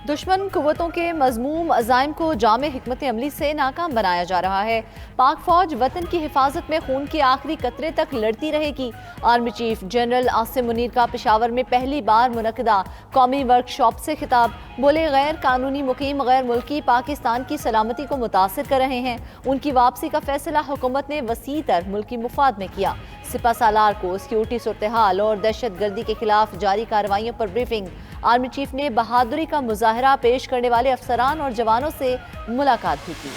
دشمن قوتوں کے مذموم عزائم کو جامع حکمت عملی سے ناکام بنایا جا رہا ہے۔ پاک فوج وطن کی حفاظت میں خون کے آخری قطرے تک لڑتی رہے گی۔ Army chief general Asim Munir کا پشاور میں پہلی بار منعقدہ قومی ورک شاپ سے خطاب، بولے غیر قانونی مقیم غیر ملکی پاکستان کی سلامتی کو متاثر کر رہے ہیں، ان کی واپسی کا فیصلہ حکومت نے وسیع تر ملکی مفاد میں کیا۔ سپہ سالار کو سیکیورٹی صورتحال اور دہشت گردی کے خلاف جاری کارروائیوں پر بریفنگ۔ آرمی چیف نے بہادری کا مظاہرہ پیش کرنے والے افسران اور جوانوں سے ملاقات بھی کی۔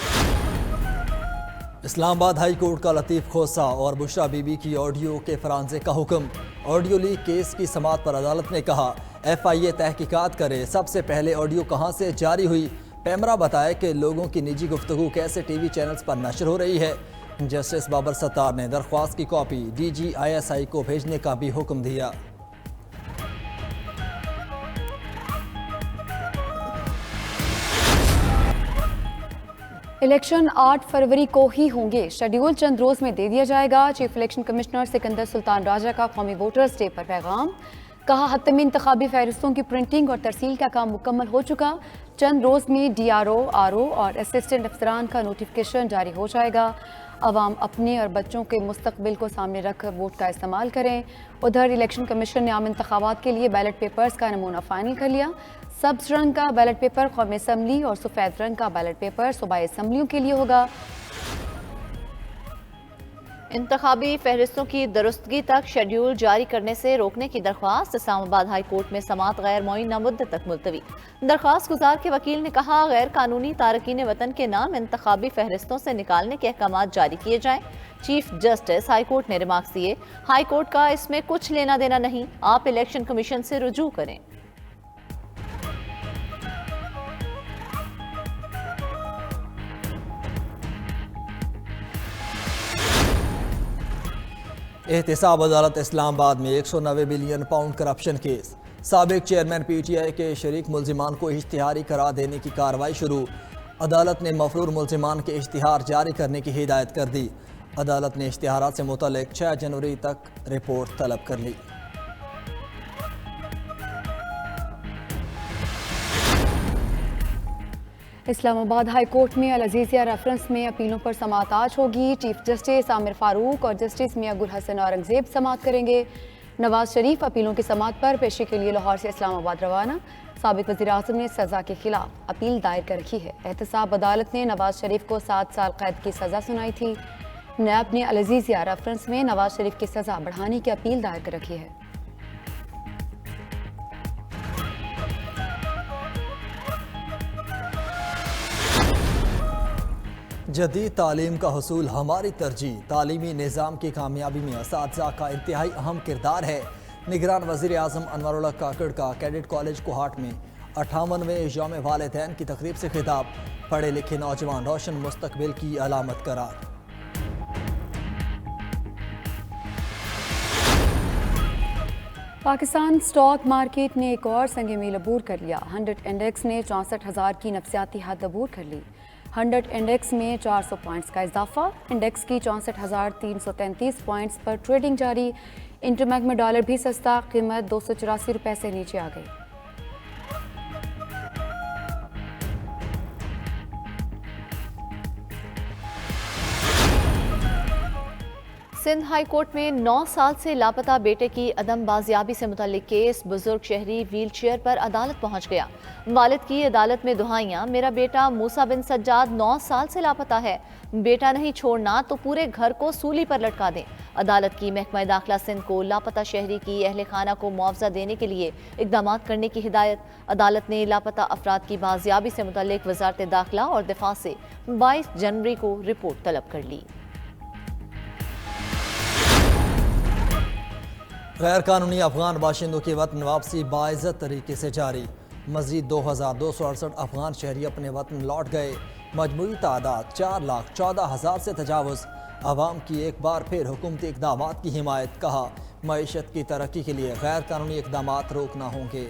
اسلام آباد ہائی کورٹ کا لطیف کھوسہ اور بشرا بی بی کی آڈیو کے فرانزے کا حکم۔ آڈیو لیک کیس کی سماعت پر عدالت نے کہا ایف آئی اے تحقیقات کرے، سب سے پہلے آڈیو کہاں سے جاری ہوئی۔ پیمرا بتائے کہ لوگوں کی نجی گفتگو کیسے ٹی وی چینلز پر نشر ہو رہی ہے۔ جسٹس بابر ستار نے درخواست کی copy D G I S I کو بھیجنے کا بھی حکم دیا۔ الیکشن 8 فروری کو ہی ہوں گے، شیڈیول چند روز میں دے دیا جائے گا۔ چیف الیکشن کمشنر سکندر سلطان راجہ کا قومی ووٹرز ڈے پر پیغام، کہا حتمی انتخابی فہرستوں کی پرنٹنگ اور ترسیل کا کام مکمل ہو چکا، چند روز میں D R O, R O اور اسسٹنٹ افسران کا نوٹیفکیشن جاری ہو جائے گا۔ عوام اپنے اور بچوں کے مستقبل کو سامنے رکھ کر ووٹ کا استعمال کریں۔ ادھر الیکشن کمیشن نے عام انتخابات کے لیے بیلٹ پیپرز کا نمونہ فائنل کر لیا۔ سبز رنگ کا بیلٹ پیپر قومی اسمبلی اور سفید رنگ کا بیلٹ پیپر صوبائی اسمبلیوں کے لیے ہوگا۔ انتخابی فہرستوں کی درستگی تک شیڈیول جاری کرنے سے روکنے کی درخواست اسلام آباد ہائی کورٹ میں سماعت غیر معینہ مدت تک ملتوی۔ درخواست گزار کے وکیل نے کہا غیر قانونی تارکین وطن کے نام انتخابی فہرستوں سے نکالنے کے احکامات جاری کیے جائیں۔ چیف جسٹس ہائی کورٹ نے ریمارکس دیے، ہائی کورٹ کا اس میں کچھ لینا دینا نہیں، آپ الیکشن کمیشن سے رجوع کریں۔ احتساب عدالت اسلام آباد میں 190 بلین پاؤنڈ کرپشن کیس، سابق چیئرمین پی ٹی آئی کے شریک ملزمان کو اشتہاری قرار دینے کی کارروائی شروع۔ عدالت نے مفرور ملزمان کے اشتہار جاری کرنے کی ہدایت کر دی۔ عدالت نے اشتہارات سے متعلق 6 جنوری تک رپورٹ طلب کر لی۔ اسلام آباد ہائی کورٹ میں العزیزیہ ریفرنس میں اپیلوں پر سماعت آج ہوگی۔ چیف جسٹس عامر فاروق اور جسٹس میاں گل حسن اورنگزیب سماعت کریں گے۔ نواز شریف اپیلوں کی سماعت پر پیشی کے لیے لاہور سے اسلام آباد روانہ۔ سابق وزیر اعظم نے سزا کے خلاف اپیل دائر کر رکھی ہے۔ احتساب عدالت نے نواز شریف کو 7 سال قید کی سزا سنائی تھی۔ نیب نے العزیزیہ ریفرنس میں نواز شریف کی سزا بڑھانے کی اپیل دائر کر رکھی ہے۔ جدید تعلیم کا حصول ہماری ترجیح، تعلیمی نظام کی کامیابی میں اساتذہ کا انتہائی اہم کردار ہے۔ نگران وزیر اعظم انور اللہ کاکڑ کا کیڈٹ کالج کوہاٹ میں 58ویں یوم والدین کی تقریب سے خطاب، پڑھے لکھے نوجوان روشن مستقبل کی علامت قرار۔ پاکستان سٹاک مارکیٹ نے ایک اور سنگ میل عبور کر لیا۔ 100 انڈیکس نے 64,000 کی نفسیاتی حد عبور کر لی۔ 100 انڈیکس میں 400 پوائنٹس کا اضافہ، انڈیکس کی 64,333 پوائنٹس پر ٹریڈنگ جاری۔ انٹرمیک میں ڈالر بھی سستا، قیمت 284 روپے سے نیچے آ گئی۔ سندھ ہائی کورٹ میں 9 سال سے لاپتہ بیٹے کی عدم بازیابی سے متعلق کیس، بزرگ شہری ویل چیئر پر عدالت پہنچ گیا۔ والد کی عدالت میں دہائیاں، میرا بیٹا موسیٰ بن سجاد 9 سال سے لاپتہ ہے، بیٹا نہیں چھوڑنا تو پورے گھر کو سولی پر لٹکا دیں۔ عدالت کی محکمہ داخلہ سندھ کو لاپتہ شہری کی اہل خانہ کو معاوضہ دینے کے لیے اقدامات کرنے کی ہدایت۔ عدالت نے لاپتہ افراد کی بازیابی سے متعلق وزارت داخلہ اور دفاع سے 22 جنوری کو رپورٹ طلب کر لی۔ غیر قانونی افغان باشندوں کی وطن واپسی باعزت طریقے سے جاری، مزید 2268 افغان شہری اپنے وطن لوٹ گئے، مجموعی تعداد 4,14,000 سے تجاوز۔ عوام کی ایک بار پھر حکومتی اقدامات کی حمایت، کہا معیشت کی ترقی کے لیے غیر قانونی اقدامات روکنا ہوں گے۔